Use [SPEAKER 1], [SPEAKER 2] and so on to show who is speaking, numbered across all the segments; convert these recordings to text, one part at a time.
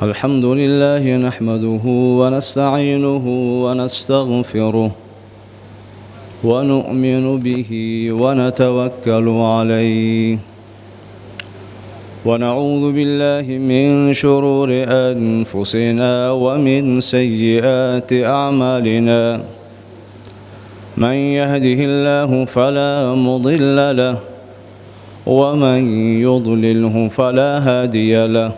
[SPEAKER 1] الحمد لله نحمده ونستعينه ونستغفره ونؤمن به ونتوكل عليه ونعوذ بالله من شرور أنفسنا ومن سيئات أعمالنا من يهده الله فلا مضل له ومن يضلله فلا هادي له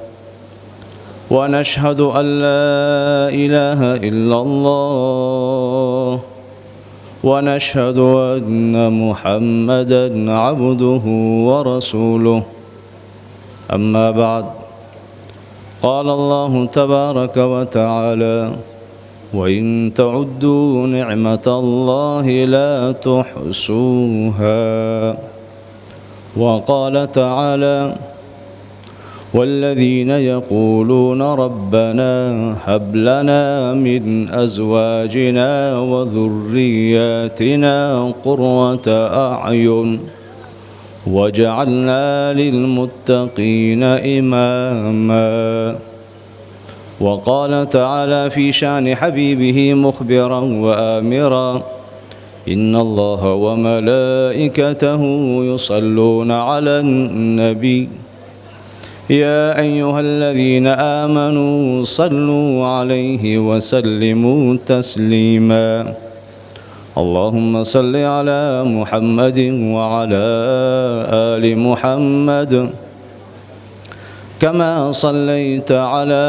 [SPEAKER 1] ونشهد أن لا إله إلا الله ونشهد أن محمدًا عبده ورسوله أما بعد قال الله تبارك وتعالى وإن تعدوا نعمة الله لا تحصوها وقال تعالى والذين يقولون ربنا هب لنا من أزواجنا وذرياتنا قرة أعين واجعلنا للمتقين إماما وقال تعالى في شأن حبيبه مخبرا وآمرا إن الله وملائكته يصلون على النبي يا أيها الذين آمنوا صلوا عليه وسلموا تسليما اللهم صل على محمد وعلى آل محمد كما صليت على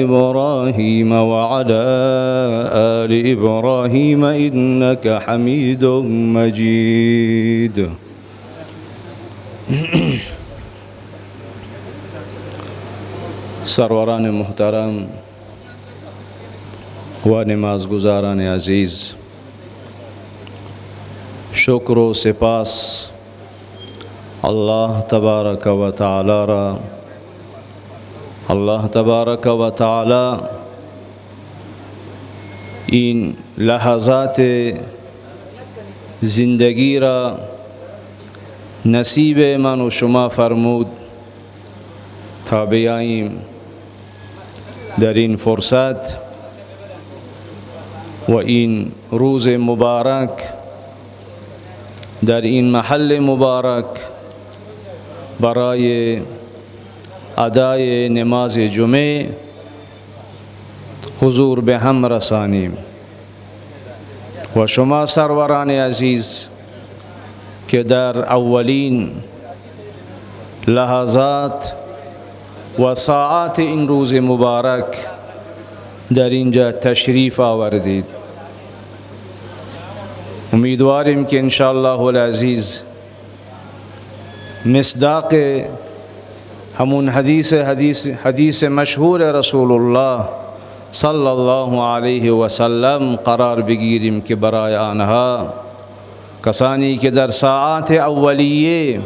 [SPEAKER 1] إبراهيم وعلى آل إبراهيم إنك حميد مجيد سروران محترم و نمازگزاران عزیز شکر و سپاس الله تبارک و تعالی را الله تبارک و تعالی این لحظات زندگی را نصیب من و شما فرمود تا بیاییم در این فرصت و این روز مبارک در این محل مبارک برای ادای نماز جمعه حضور به هم رسانیم و شما سروران عزیز که در اولین لحظات و ساعات این روز مبارک در اینجا تشریف آوردید امیدواریم که انشاءالله العزیز مصداق همون حدیث مشهور رسول الله صلی الله علیه و سلم قرار بگیریم که برای آنها کسانی که در ساعات اولیه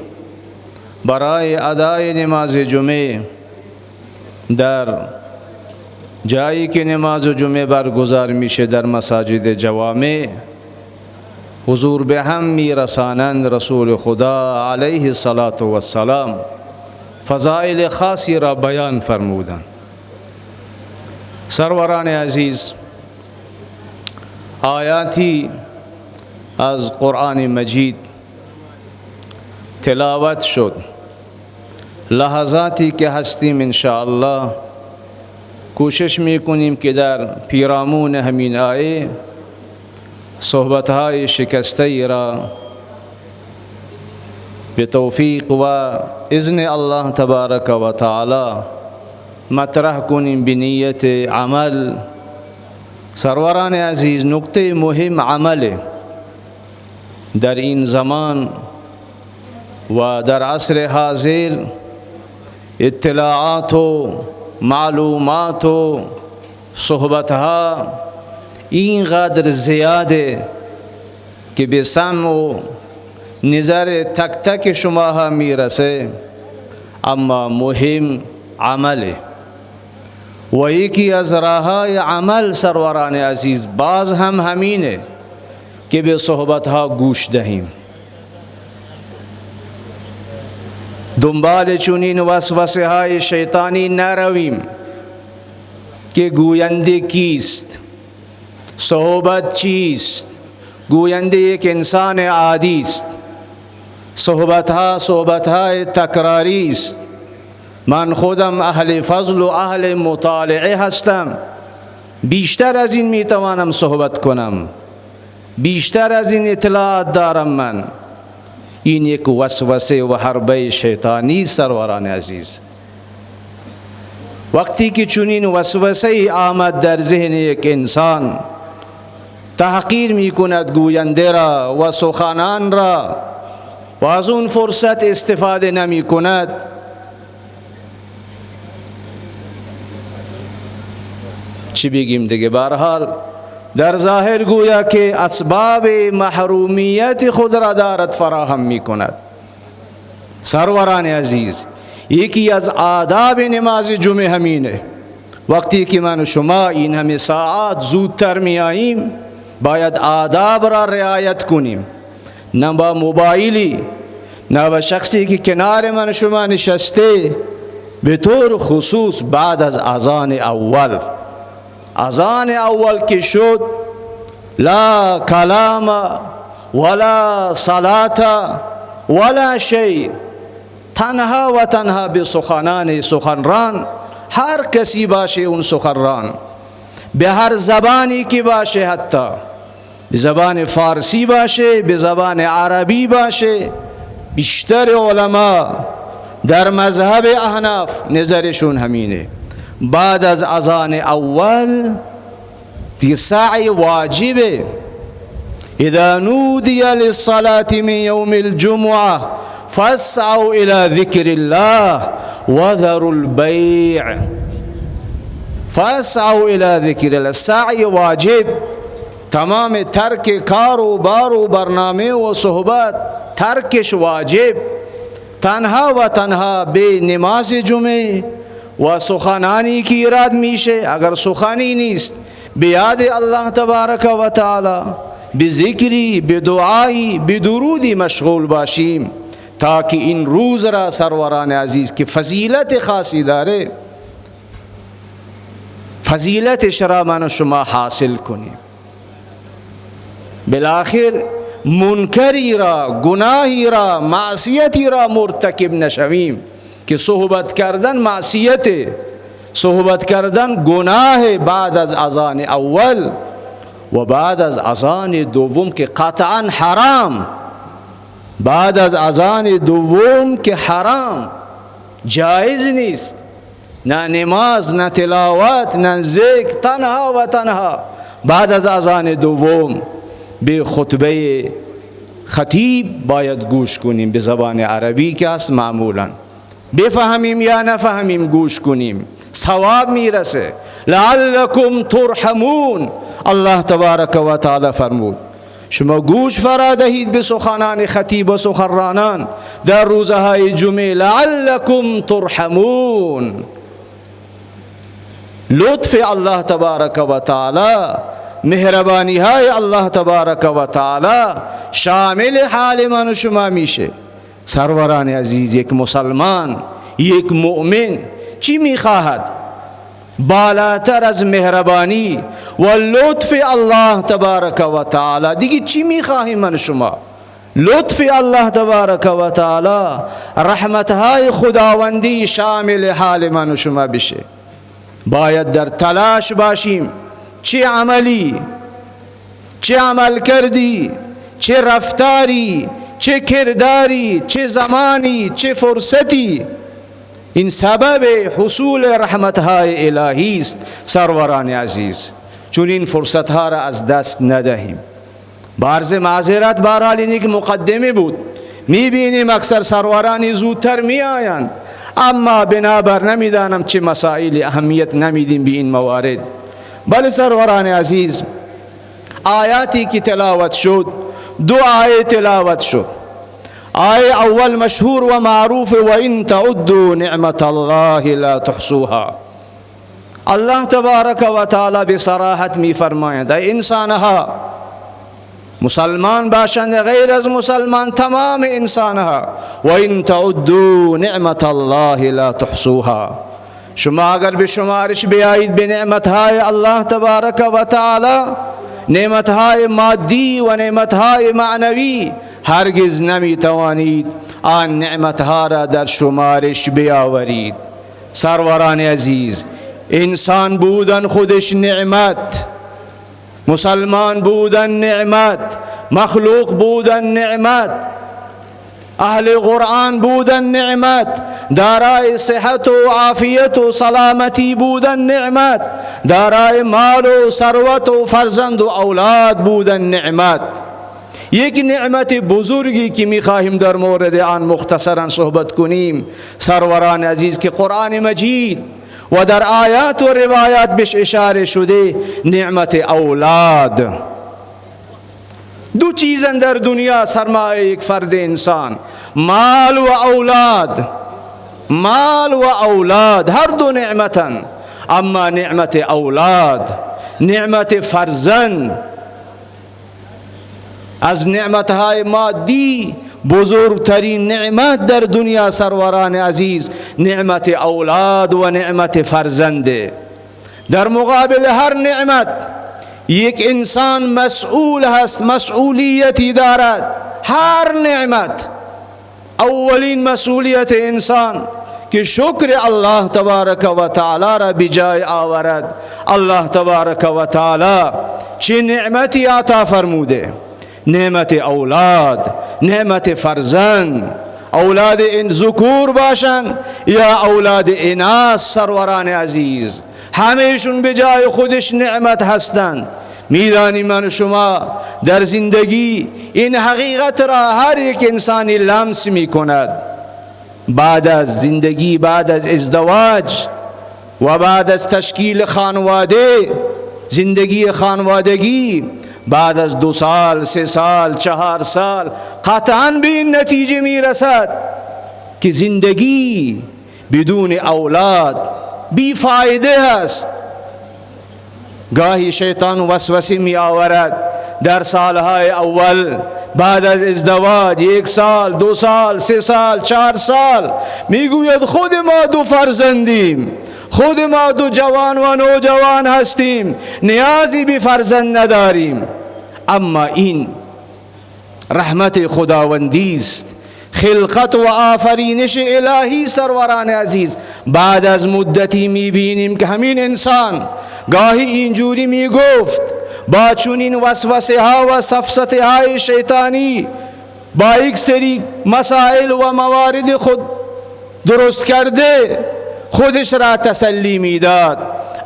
[SPEAKER 1] برای ادای نماز جمعه در جایی که نماز جمعه برگزار میشه در مساجد جوامع حضور به هم میرسانند رسول خدا علیه الصلاة والسلام فضائل خاصی را بیان فرمودند. سروران عزیز آیاتی از قرآن مجید تلاوت شد لحظاتی که هستیم انشاءالله کوشش میکنیم که در پیرامون همین آیه صحبتهای شکسته را به توفیق و اذن الله تبارک و تعالی مطرح کنیم به نیت عمل. سروران عزیز نکته مهم عمله در این زمان و در عصر حاضر اطلاعات و معلومات و صحبتها اینقدر زیاده که به سمع و نظر تک تک شما ها میرسه اما مهم عمله و یکی از راههای عمل سروران عزیز باز هم همینه که به صحبتها گوش دهیم. دنبال چنین وسوسه های شیطانی نرویم که گوینده کیست، صحبت چیست. گوینده یک انسان عادی است، صحبت های تکراری است. من خودم اهل فضل و اهل مطالعه هستم، بیشتر از این میتوانم صحبت کنم، بیشتر از این اطلاعات دارم. من این یک وسوسه و حربه شیطانی سروران عزیز. وقتی که چنین وسوسه آمد در ذهن یک انسان، تحقیر می کند گوینده را و سخنان را و از اون فرصت استفاده نمی کند. چی بگیم دیگه؟ به هر حال در ظاهر گویا که اسباب محرومیت خود را دارد فراهم می کند. سروران عزیز، یکی از آداب نماز جمعه همینه. وقتی که من و شما این همه ساعت زودتر می آییم، باید آداب را رعایت کنیم. نه با موبایلی، نه با شخصی که کنار من و شما نشسته، به طور خصوص بعد از اذان اول. اذان اول که شد، لا کلام ولا صلاة ولا شیء، تنها و تنها به سخنران، هر کسی باشه اون سخنران، به هر زبانی که باشه، حتی به زبان فارسی باشه، به زبان عربی باشه. بیشتر علما در مذهب احناف نظرشون همینه. بعد از اذان اول دیگه سعی واجبه. اذا نودی للصلاة من یوم الجمعه فاسعوا الى ذکر الله وذروا البیع. فاسعوا الى ذکر الله، سعی واجب. تمام ترک کار و بار و برنامه و صحبت ترکش واجب. تنها و تنها به نماز جمعه و سخنانی که ایراد میشه، اگر سخنی نیست، به یاد الله تبارک و تعالی، به ذکری، به دعایی، به درودی مشغول باشیم تا که این روز را سروران عزیز که فضیلت خاصی داره، فضیلتش را من و شما حاصل کنیم. بالاخر منکری را، گناهی را، معصیتی را مرتکب نشویم که صحبت کردن معصیت، صحبت کردن گناه بعد از اذان اول و بعد از اذان دوم که قطعا حرام. بعد از اذان دوم که حرام، جایز نیست. نه نماز، نه تلاوت، نه ذکر، تنها و تنها بعد از اذان دوم به خطبه خطیب باید گوش کنیم به زبان عربی که است. معمولا بفهمیم یا نفهمیم گوش کنیم، ثواب میرسه. لعلکم ترحمون، الله تبارک و تعالی فرمود شما گوش فرا دهید به سخنان خطیب و سخنرانان در روزهای جمعه. لعلکم ترحمون، لطف الله تبارک و تعالی، مهربانی های الله تبارک و تعالی شامل حال من و شما میشه. سروران عزیز، یک مسلمان، یک مؤمن چی میخواهد بالاتر از مهربانی و لطف الله تبارک و تعالی؟ دیگه چی میخواهیم من شما؟ لطف الله تبارک و تعالی، رحمتهای خداوندی شامل حال من و شما بشه. باید در تلاش باشیم، چه عملی، چه عمل کردی، چه رفتاری، چه کرداری، چه زمانی، چه فرصتی، این سبب حصول رحمتهای الهی است. سروران عزیز، چون این فرصتها را از دست ندهیم. بعض معذرت بهرحال این یک مقدمه بود. میبینیم اکثر سرورانی زودتر میآیند، اما بنابر نمیدانم چه مسائل اهمیت نمیدیم به این موارد. بله سروران عزیز، آیاتی که تلاوت شد، دو آیه تلاوت شد. آیه اول مشهور و معروف، و ان تعدوا نعمت الله لا تحصوها. الله تبارک و تعالی بصراحت می فرماید ای انسانها، مسلمان باشند غیر از مسلمان تمام انسانها. و این تعدوا نعمت الله لا تحصوها. شما اگر به شمارش بیایید به نعمتهای الله تبارک و تعالی، نعمتهای مادی و نعمتهای معنوی، هرگز نمی توانید آن نعمتها را در شمارش بیاورید. سروران عزیز، انسان بودن خودش نعمت، مسلمان بودن نعمت، مخلوق بودن نعمت، اهل قرآن بودن نعمت، دارای صحت و عافیت و سلامتی بودن نعمت، دارای مال و ثروت و فرزند و اولاد بودن نعمت. یک نعمت بزرگی که می‌خواهیم در مورد آن مختصرا صحبت کنیم سروران عزیز، که قرآن مجید و در آیات و روایات بهش اشاره شده، نعمت اولاد. دو چیزن در دنیا سرمایه یک فرد انسان، مال و اولاد. مال و اولاد هر دو نعمتن، اما نعمت اولاد، نعمت فرزند، از نعمتهای مادی بزرگترین نعمت در دنیا سروران عزیز نعمت اولاد و نعمت فرزنده. در مقابل هر نعمت یک انسان مسئول هست، مسئولیتی دارد. هر نعمت اولین مسئولیت انسان که شکر الله تبارک و تعالی را بجای آورد. الله تبارک و تعالی چه نعمتی عطا فرموده؟ نعمت اولاد، نعمت فرزند. اولاد این ذکور باشند یا اولاد اناث سروران عزیز، همهشون به جای خودش نعمت هستند. میدانی من شما در زندگی این حقیقت را هر یک انسانی لمس می کند. بعد از زندگی، بعد از ازدواج و بعد از تشکیل خانواده، زندگی خانوادگی، بعد از 2 سال، 3 سال، 4 سال قطعاً به این نتیجه می رسد که زندگی بدون اولاد بی فایده است. گاهی شیطان وسوسه می آورد در سالهای اول بعد از ازدواج، 1 سال، 2 سال، 3 سال، 4 سال، می گوید خود ما 2 فرزندیم، خود ما 2 جوان و نوجوان هستیم، نیازی به فرزند نداریم. اما این رحمت خداوندی است، خلقت و آفرینش الهی سروران عزیز. بعد از مدتی میبینیم که همین انسان گاهی اینجوری میگفت، با چنین وسوسه ها و سفسطه های شیطانی با یک سری مسائل و موارد خود درست کرده خودش را تسلی میداد.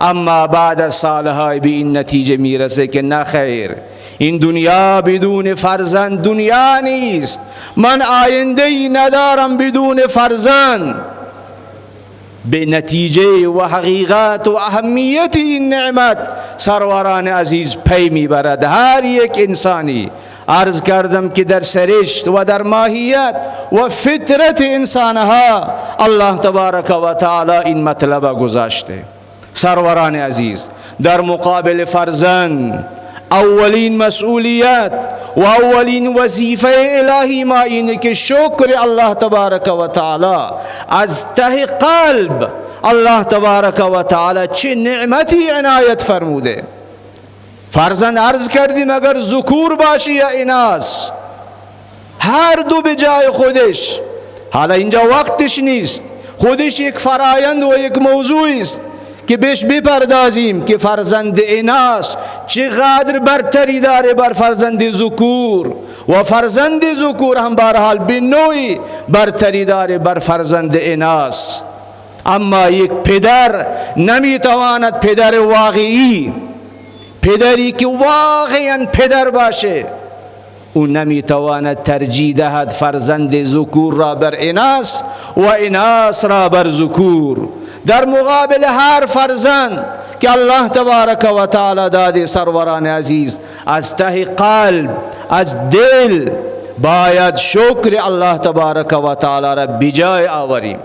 [SPEAKER 1] اما بعد از سالهای به این نتیجه میرسه که نه خیر، این دنیا بدون فرزند دنیا نیست، من آینده‌ای ندارم بدون فرزند. به نتیجه و حقیقت و اهمیت این نعمت سروران عزیز پی میبرد هر یک انسانی. عرض کردم که در سرشت و در ماهیت و فطرت انسانها الله تبارک و تعالی این مطلب گذاشته. سروران عزیز، در مقابل فرزند اولین مسئولیت و اولین وظیفه الهی ما اینه که شکر الله تبارک و تعالی از ته قلب الله تبارک و تعالی چه نعمتی عنایت فرموده. فرزند عرض کردیم اگر ذکور باشی یا اناث، هر دو به جای خودش. حالا اینجا وقتش نیست، خودش یک فرایند و یک موضوع است که بهش بپردازیم که فرزند اناث چقدر برتری داره بر فرزند ذکور، و فرزند ذکور هم بهرحال به نوعی برتری داره بر فرزند اناث. اما یک پدر نمیتواند، پدر واقعی، پدری که واقعا پدر باشه، او نمیتواند ترجیح دهد فرزند ذکور را بر اناث و اناث را بر ذکور. در مقابل هر فرزند که الله تبارک و تعالی داده سروران عزیز، از ته قلب، از دل باید شکر الله تبارک و تعالی را بجای آوریم.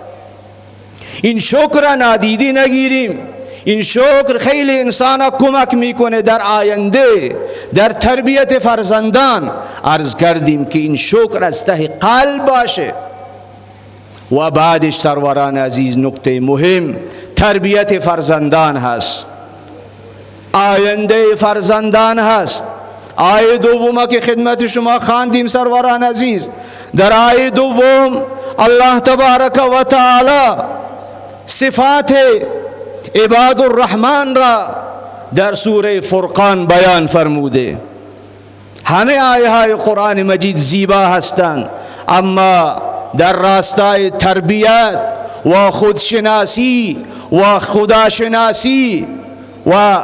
[SPEAKER 1] این شکر را نادیده نگیریم. این شکر خیلی انسان کمک میکنه در آینده در تربیت فرزندان. عرض کردیم که این شکر از ته قلب باشه. و بعدش سروران عزیز نکته مهم تربیت فرزندان هست، آینده فرزندان هست. آیه دوم که خدمت شما خواندیم سروران عزیز، در آیه دوم الله تبارک و تعالی صفات عباد الرحمن را در سوره فرقان بیان فرموده. همه آیه های قرآن مجید زیبا هستند، اما در راستای تربیت و خودشناسی و خداشناسی و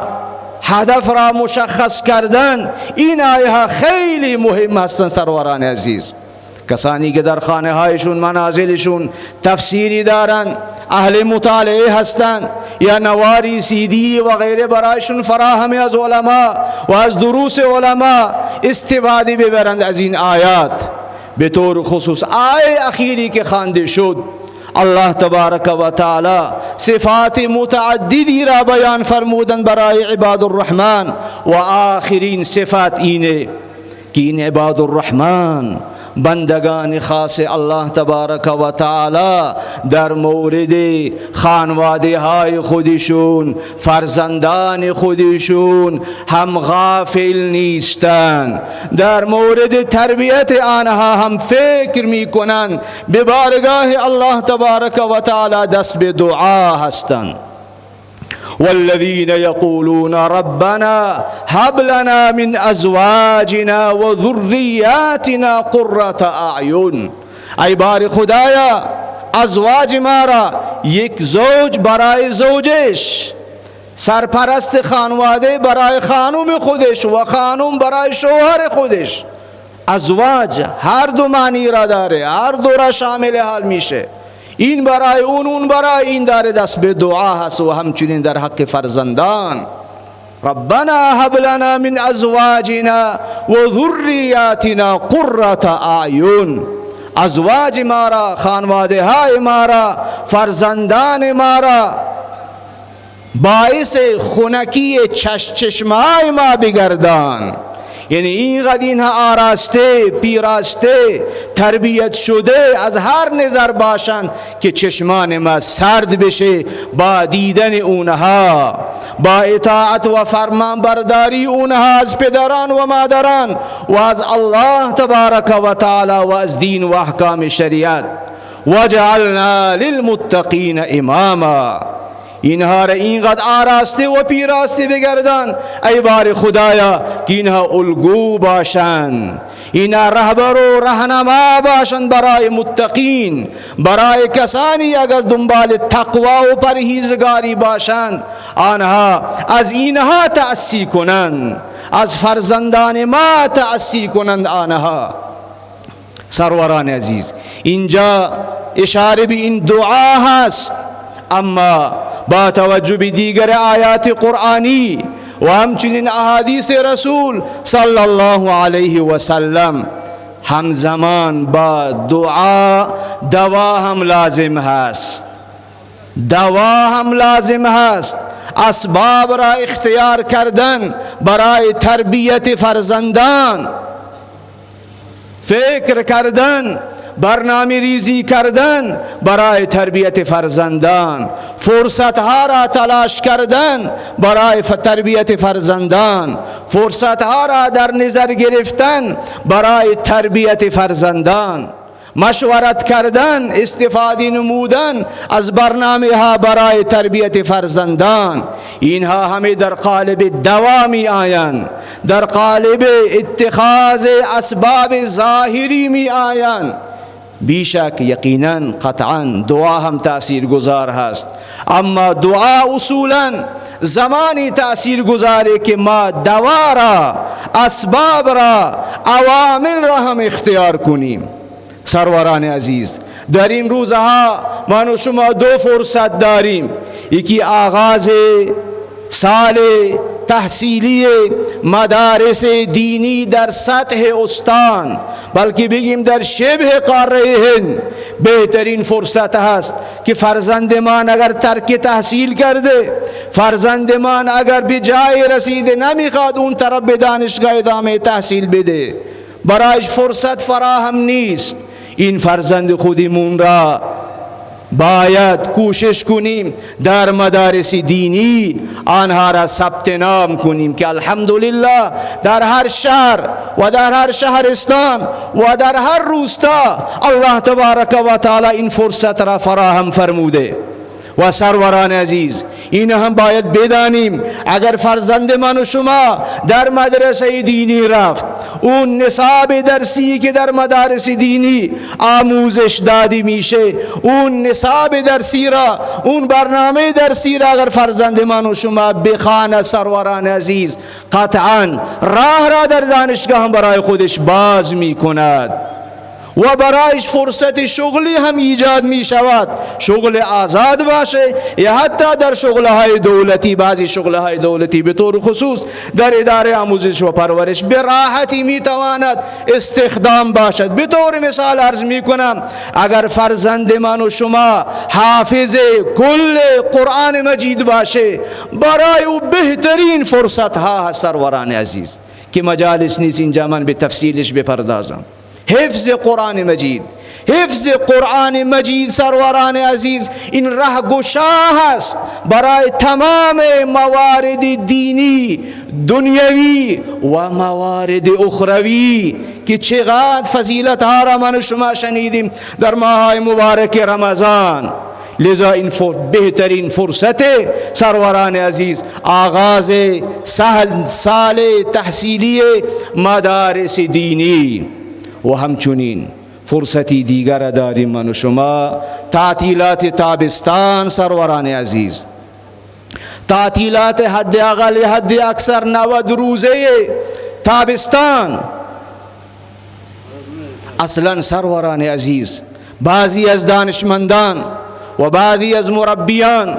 [SPEAKER 1] هدف را مشخص کردن این آیه ها خیلی مهم هستند سروران عزیز. کسانی که در خانه هایشون منازلشون تفسیری دارن، اهل مطالعه هستند یا نواری CD و غیره برایشون فراهم از علما و از دروس علما استفاده ببرند از این آیات. به طور خصوص آیه اخیری که خوانده شد الله تبارک و تعالی صفات متعددی را بیان فرمودند برای عباد الرحمن و آخرین صفت اینه که این عباد الرحمن بندگان خاص الله تبارک و تعالی در مورد خانواده های خودشون، فرزندان خودشون هم غافل نیستند. در مورد تربیت آنها هم فکر میکنند، به بارگاه الله تبارک و تعالی دست به دعا هستند. والذين يقولون ربنا هب لنا من ازواجنا و ذریاتنا قرة اعین. ای بار خدایا ازواج ما را یک زوج برای زوجش، سرپرست خانواده برای خانم خودش و خانم برای شوهر خودش. ازواج هر دو معنی را داره، هر دو را شامل حال میشه. این برای اون برای این داره، دست به دعا هست. و همچنین در حق فرزندان ربنا هب لنا من ازواجنا و ذریاتنا قرة اعین. ازواج ما را، خانواده های ما را، فرزندان ما را باعث خنکی چشمهای ما بگردان. یعنی اینقدر اینها آراسته، پیراسته، تربیت شده از هر نظر باشند که چشمان ما سرد بشه با دیدن اونها، با اطاعت و فرمان برداری اونها از پدران و مادران و از الله تبارک و تعالی و از دین و احکام شریعت. وجعلنا للمتقین اماما. اینها را اینقدر آراسته و پیراسته بگردان ای بار خدایا که اینها الگو باشند، اینها رهبر و رهنما باشند برای متقین، برای کسانی اگر دنبال تقوا و پرهیزگاری باشند آنها از اینها تأسی کنند، از فرزندان ما تأسی کنند آنها. سروران عزیز اینجا اشاره به این دعا هست، اما با توجه به دیگر آیات قرآنی و همچنین احادیث رسول صلی الله علیه و سلم همزمان با دعا دوا هم لازم هست، دوا هم لازم هست. اسباب را اختیار کردن برای تربیت فرزندان، فکر کردن، برنامه ریزی کردن برای تربیت فرزندان، فرصتها را تلاش کردن برای تربیت فرزندان، فرصتها را در نظر گرفتن برای تربیت فرزندان، مشورت کردن، استفاده نمودن از برنامه ها برای تربیت فرزندان. اینها همه در قالب دوا می آیند، در قالب اتخاذ اسباب ظاهری می آیند. بیشک یقینا قطعا دعا هم تأثیر گذار هست، اما دعا اصولا زمانی تأثیر گذاره که ما دوا را، اسباب را، عوامل را هم اختیار کنیم. سروران عزیز در این روزها من و شما دو فرصت داریم، یکی آغاز سال تحصیلی مدارس دینی در سطح استان، بلکه بگیم در شبه قاره هند بهترین فرصت هست که فرزند من اگر ترک تحصیل کرده، فرزند من اگر به جای رسیده نمیخواد اون طرف به دانشگاه ادامه تحصیل بده، برایش فرصت فراهم نیست، این فرزند خودمون را باید کوشش کنیم در مدارس دینی آنها را ثبت نام کنیم که الحمدلله در هر شهر و در هر شهرستان و در هر روستا الله تبارک و تعالی این فرصت را فراهم فرموده. و سروران عزیز این هم باید بدانیم اگر فرزند من و شما در مدرسه دینی رفت، اون نصاب درسی که در مدارس دینی آموزش داده میشه، اون نصاب درسی را، اون برنامه درسی را اگر فرزند من و شما بخواند سروران عزیز، قطعا راه را در دانشگاه هم برای خودش باز میکند و برایش فرصت شغلی هم ایجاد می شود، شغل آزاد باشه یا حتی در شغلهای دولتی. بعضی شغلهای دولتی به طور خصوص در اداره آموزش و پرورش به راحتی می تواند استخدام باشد. به طور مثال عرض می کنم اگر فرزند من و شما حافظ کل قرآن مجید باشه، برای او بهترین فرصت ها هست سروران عزیز که مجالس نیست اینجا من به تفصیلش بپردازم. حفظ قرآن مجید، حفظ قرآن مجید سروران عزیز این رهگشا است برای تمام موارد دینی، دنیوی و موارد اخروی که چقدر فضیلت ها را من و شما شنیدیم در ماهای مبارک رمضان. لذا این بهترین فرصت سروران عزیز آغاز سال تحصیلی مدارس دینی. و همچنین فرصتی دیگر داریم من و شما، تعطیلات تابستان سروران عزیز، تعطیلات حد اقل حد اکثر 90 روزه تابستان. اصلا سروران عزیز بعضی از دانشمندان و بعضی از مربیان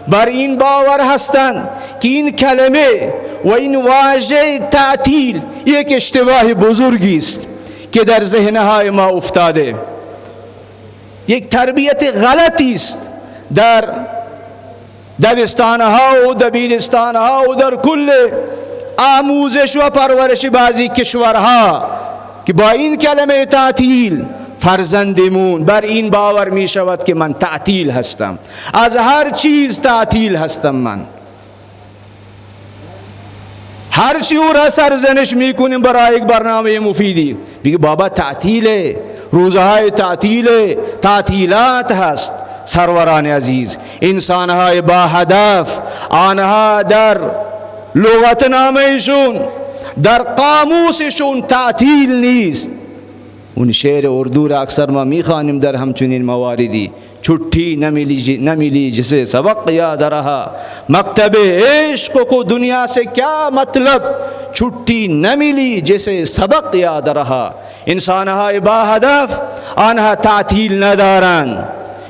[SPEAKER 1] بر این باور هستند که این کلمه و این واژه تعطیل یک اشتباه بزرگی است که در ذهنهای ما افتاده، یک تربیت غلطی است در دبستانها و دبیرستانها و در کل آموزش و پرورش بعضی کشورها که با این کلمه تعطیل فرزندمون بر این باور می شود که من تعطیل هستم، از هر چیز تعطیل هستم، من هر چی او را سرزنش میکنیم برای یک برنامه مفیدی، بگه بابا تعطیله، روزهای تعطیله، تعطیلات هست. سروران عزیز انسانهای با هدف آنها در لغتنامهشون در قاموسشون تعطیل نیست. اون شعر اردو را اکثر ما میخوانیم در همچنین مواردی، छुट्टी न मिली जिसे सबक याद रहा मकतब इश्क को दुनिया से क्या मतलब छुट्टी न मिली जिसे सबक याद रहा इंसानहाय बा हदफ आनहा तातील ندارن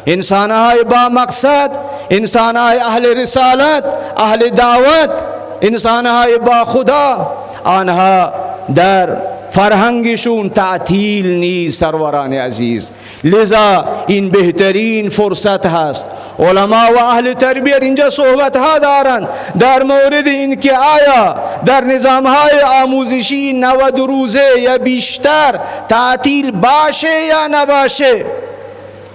[SPEAKER 1] انسانهای با مقصد انسانهای اهل رسالت اهل دعوت انسانهای با خدا آنها در فرهنگشون تعطیل نیست سروران عزیز. لذا این بهترین فرصت هست. علما و اهل تربیت اینجا صحبت ها دارند در مورد این که آیا در نظام های آموزشی 90 روزه یا بیشتر تعطیل باشه یا نباشه.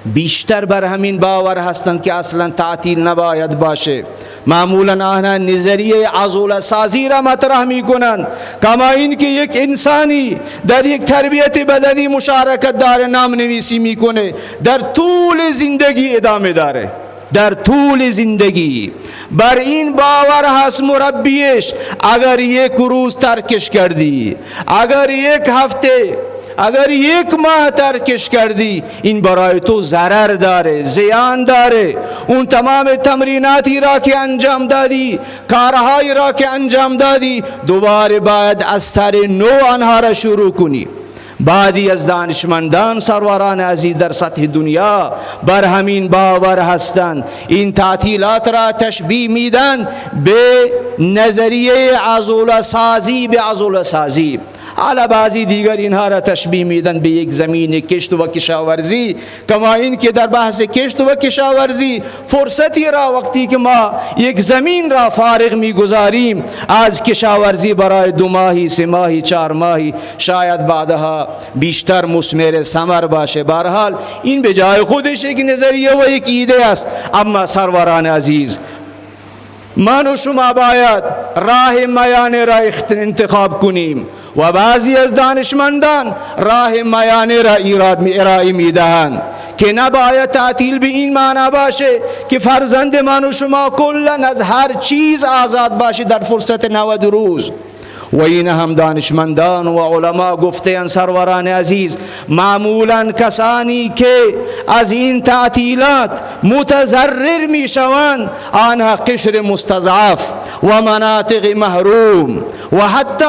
[SPEAKER 1] بیشتر بر همین باور هستند که اصلا تعطیل نباید باشه. معمولا آنها نظریه عضله سازی را مطرح می کنند، کما این که یک انسانی در یک تربیت بدنی مشارکت داره، نام نویسی میکنه، در طول زندگی ادامه داره، در طول زندگی بر این باور هست مربیش اگر یک روز ترکش کردی، اگر یک هفته، اگر یک ماه ترکش کردی، این برای تو ضرر داره، زیان داره. اون تمام تمریناتی را که انجام دادی، کارهایی را که انجام دادی، دوباره باید از سر نو آنها را شروع کنی. بعضی از دانشمندان سروران عزیز در سطح دنیا بر همین باور هستند. این تعطیلات را تشبیه میدن به نظریه عضله سازی به عضله سازی. حالا بعضی دیگر اینها را تشبیه میدن به یک زمین کشت و کشاورزی، کما این که در بحث کشت و کشاورزی فرصتی را وقتی که ما یک زمین را فارغ میگذاریم از کشاورزی برای 2 ماهی 3 ماهی 4 ماهی، شاید بعدها بیشتر مثمر ثمر باشه. بهرحال این به جای خودش یک نظریه و یک ایده است. اما سروران عزیز، من و شما باید راه میانه را انتخاب کنیم و بعضی از دانشمندان راه میانه را ارائه میدهند که نباید تعطیل به این معنا باشه که فرزند من و شما کلا از هر چیز آزاد باشه در فرصت 90 روز. و این هم دانشمندان و علما گفتند سروران عزیز، معمولا کسانی که از این تعطیلات متضرر می شوند آنها قشر مستضعف و مناطق محروم و حتی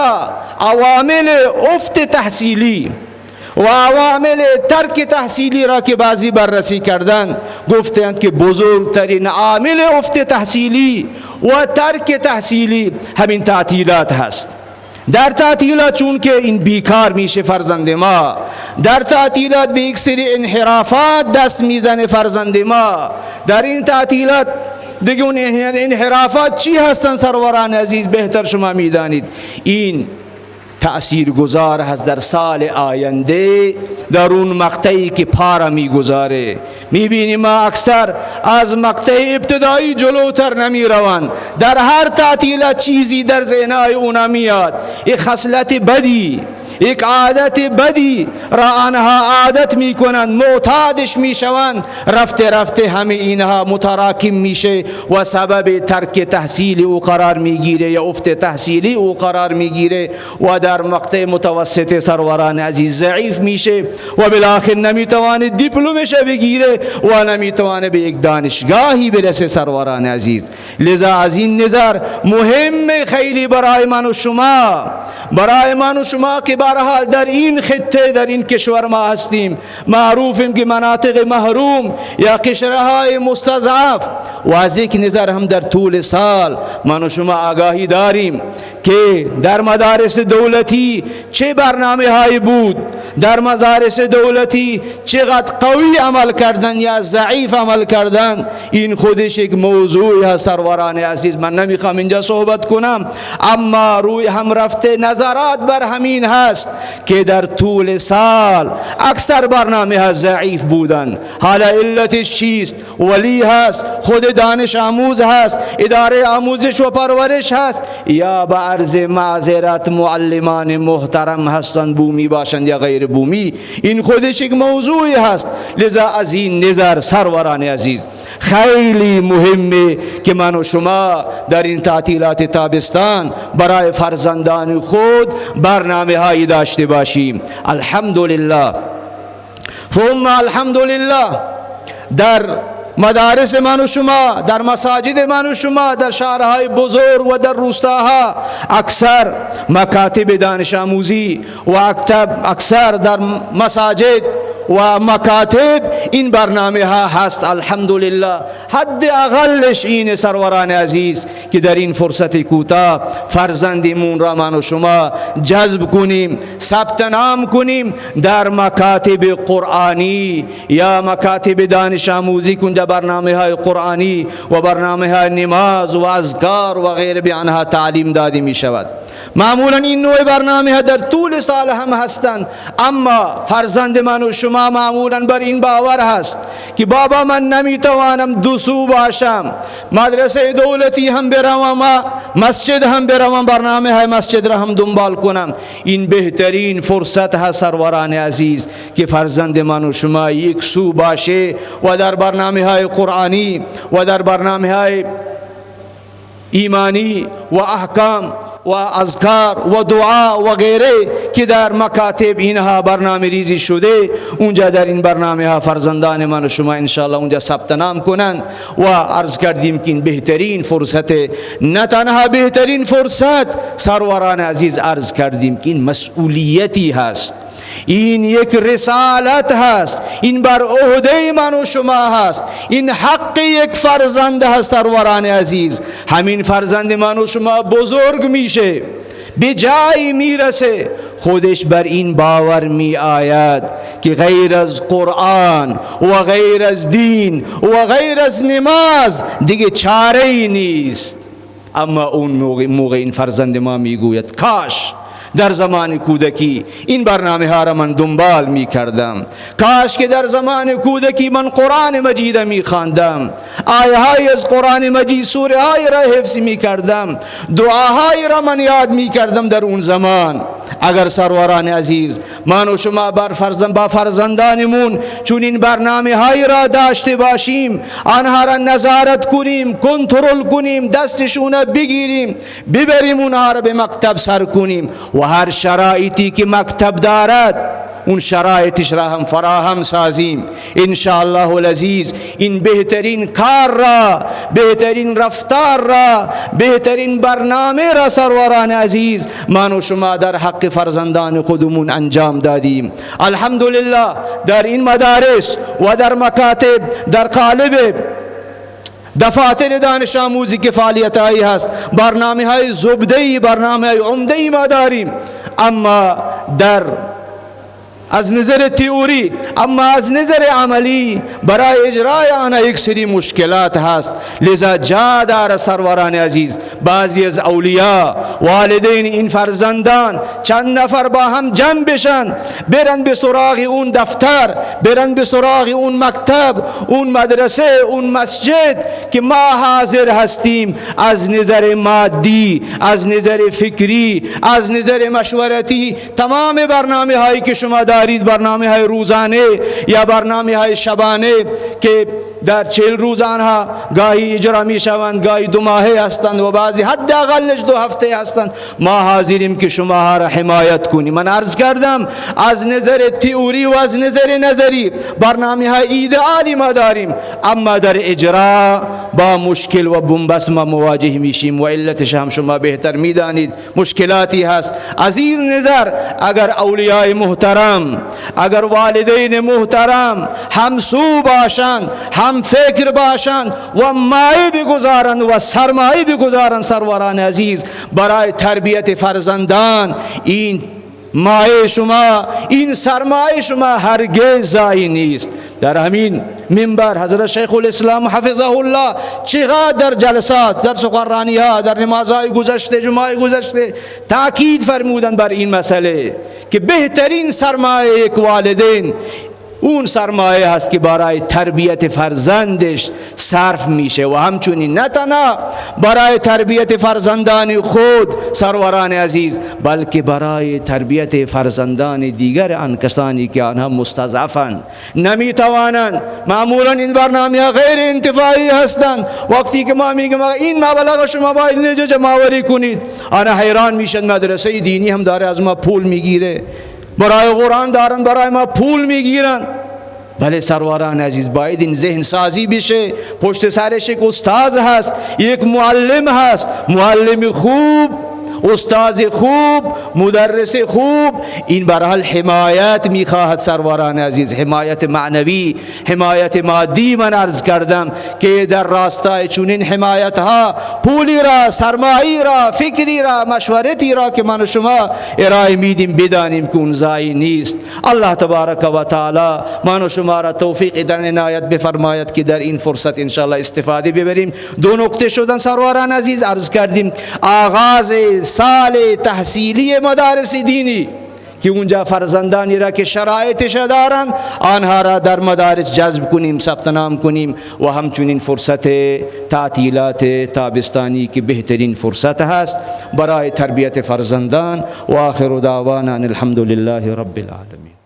[SPEAKER 1] عوامل افت تحصیلی و عوامل ترک تحصیلی را که بعضی بررسی کردند گفتند که بزرگترین عامل افت تحصیلی و ترک تحصیلی همین تعطیلات هست. در تعطیلات چون که این بیکار میشه فرزند ما، در تعطیلات به یک سری انحرافات دست میزنه فرزند ما. در این تعطیلات دیگه اون انحرافات چی هستن سروران عزیز؟ بهتر شما میدانید. این تأثیر گذار هست در سال آینده در اون مقطعی که پارا میگذاره. میبینیم ما اکثر از مقطع ابتدایی جلوتر نمی روند. در هر تعطیلات چیزی در ذهنهای اونا میاد، یک خصلت بدی، یک عادت بدی را آنها عادت میکنند، معتادش میشوند. رفته رفته همه اینها متراکم میشه و سبب ترک تحصیلی او قرار میگیره یا افت تحصیلی او قرار میگیره و در مقطع متوسط سروران عزیز ضعیف میشه و بالاخره نمیتوانه دیپلمش بگیره و نمیتوانه به یک دانشگاهی برسه سروران عزیز. لذا از این نظر مهم خیلی برای من و شما، برای من و شما که برحال در این خطه در این کشور ما هستیم، معروفیم که مناطق محروم یا قشرهای مستضعف، و از یک نظر هم در طول سال من و شما آگاهی داریم که در مدارس دولتی چه برنامه های بود، در مدارس دولتی چقدر قوی عمل کردن یا ضعیف عمل کردن. این خودش یک موضوع هست سروران عزیز، من نمیخوام اینجا صحبت کنم، اما روی هم رفته نظرات بر همین هست که در طول سال اکثر برنامه ها ضعیف بودن. حالا علتش چیست؟ ولی هست، خود دانش آموز هست، اداره آموزش و پرورش هست، یا به عرض معذرت معلمان محترم هستند، بومی باشند یا غیر بومی. این خودش یک موضوعی هست. لذا از این نظر سروران عزیز خیلی مهمه که من و شما در این تعطیلات تابستان برای فرزندان خود برنامه هایی داشته باشیم. الحمدلله ثم الحمدلله در مدارس من و شما، در مساجد من و شما، در شهرهای بزرگ و در روستاها اکثر مکاتب دانش آموزی و اکثر در مساجد و مکاتب این برنامه ها هست. الحمدلله حد اقلش این سروران عزیز که در این فرصت کوتاه فرزندمون را من و شما جذب کنیم، ثبت نام کنیم در مکاتب قرآنی یا مکاتب دانش آموزی کنجا برنامه های قرآنی و برنامه های نماز و اذکار و غیره به آنها تعلیم داده می شود. معمولا این نوع برنامه ها در طول سال هم هستند، اما فرزند من و شما معمولا بر این باور هست که بابا من نمیتوانم دو سو باشم، مدرسه دولتی هم بروم، مسجد هم بروم، برنامه های مسجد را هم دنبال کنم. این بهترین فرصت هست سروران عزیز که فرزند من و شما یک سو باشه و در برنامه های قرآنی و در برنامه های ایمانی و احکام و اذکار و دعا و غیره که در مکاتب اینها برنامه ریزی شده، اونجا در این برنامه ها فرزندان من و شما انشاءالله اونجا ثبت نام کنند. و عرض کردیم که این بهترین فرصت، نه تنها بهترین فرصت، سروران عزیز عرض کردیم که این مسئولیتی هست، این یک رسالت هست، این بر عهده من و شما هست، این حق یک فرزند هست. سروران عزیز، همین فرزند من و شما بزرگ میشه، به جایی میرسه خودش بر این باور می آید که غیر از قرآن و غیر از دین و غیر از نماز دیگه چاره ای نیست. اما اون موقع این فرزند ما میگوید کاش در زمان کودکی این برنامه ها را من دنبال می کردم، کاش که در زمان کودکی من قرآن مجید می خواندم، آیه های از قرآن مجید، سوره های را حفظ می کردم، دعاهای را من یاد می کردم در اون زمان. اگر سروران عزیز من و شما با فرزندانمون چون این برنامه های را داشته باشیم، آنها را نظارت کنیم، کنترل کنیم، دستشون بگیریم، ببریم اونها را به مکتب سر کنیم و هر شرایطی که مکتب دارد اون شرایطش را هم فراهم سازیم، انشاءالله العزیز این بهترین کار را، بهترین رفتار را، بهترین برنامه را سروران عزیز من و شما در حق فرزندان خودمون انجام دادیم. الحمدلله در این مدارس و در مکاتب، در قالب دفاتر دانش آموزی که فعالیت هایی هست، برنامه های زبده‌ای، برنامه های عمده‌ای ما داریم، اما از نظر تئوری، اما از نظر عملی برای اجرای آنها یک سری مشکلات هست. لذا جا داره سروران عزیز بعضی از اولیاء، والدین این فرزندان چند نفر با هم جمع بشن، برن به سراغ اون دفتر، برن به سراغ اون مکتب، اون مدرسه، اون مسجد که ما حاضر هستیم از نظر مادی، از نظر فکری، از نظر مشورتی تمام برنامه هایی که شما دارید، برنامه های روزانه یا برنامه های شبانه که در 40 روز آنها گاهی اجرا می شوند، گاهی 2 ماهه هستند و بعضی حداقلش 2 هفته هستند، ما حاضریم که شما ها را حمایت کنیم. من عرض کردم از نظر تئوری و از نظر نظری برنامه های ایدئالی ما داریم، اما در اجرا با مشکل و بنبست ما مواجه میشیم و علتش هم شما بهتر میدانید، مشکلاتی هست. از این نظر اگر اولیاء محترم، اگر والدین محترم همسو باشند، هم فکر باشند و مایه بگذارند و سرمایه بگذارند سروران عزیز برای تربیت فرزندان، این مایه شما، این سرمایه شما هرگز ضایع نیست. در همین منبر حضرت شیخ الاسلام حفظه الله چقدر در جلسات، در سخنرانی ها، در نمازهای گذشته، جمعه گذشته تاکید فرمودند بر این مسئله که بهترین سرمایه یک والدین اون سرمایه هست که برای تربیت فرزندش صرف میشه و همچنین نه تنها برای تربیت فرزندان خود سروران عزیز، بلکه برای تربیت فرزندان دیگر آن کسانی که آنها مستضعفند، نمیتوانند. معمولا این برنامه غیر انتفاعی هستند. وقتی که ما میگیم این مبلغ شما باید اینجا جمع‌آوری کنید، آنها حیران میشن، مدرسه دینی هم داره از ما پول میگیره، برای قرآن دارن برای ما پول میگیرن. بله سروران عزیز باید این ذهن سازی بشه. پشت سرش یک استاد هست، یک معلم هست، معلم خوب، استاد خوب، مدرس خوب. این برحال حمایت میخواهد سروران عزیز، حمایت معنوی، حمایت مادی. من عرض کردم که در راستای چونین حمایت ها پولی را، سرمایه‌ای را، فکری را، مشورتی را که من و شما ارائه میدیم بدانیم که اون ضایع نیست. الله تبارک و تعالی من و شما را توفیق در عنایت بفرماید که در این فرصت انشاءالله استفاده ببریم. 2 نکته شدن سروران عزیز. عرض کردیم آغاز سال تحصیلی مدارس دینی که اونجا فرزندانی را که شرایطش دارند آنها را در مدارس جذب کنیم، ثبت نام کنیم و همچنین فرصت تعطیلات تابستانی که بهترین فرصت هست برای تربیت فرزندان. و آخر دعوانا الحمد لله رب العالمین.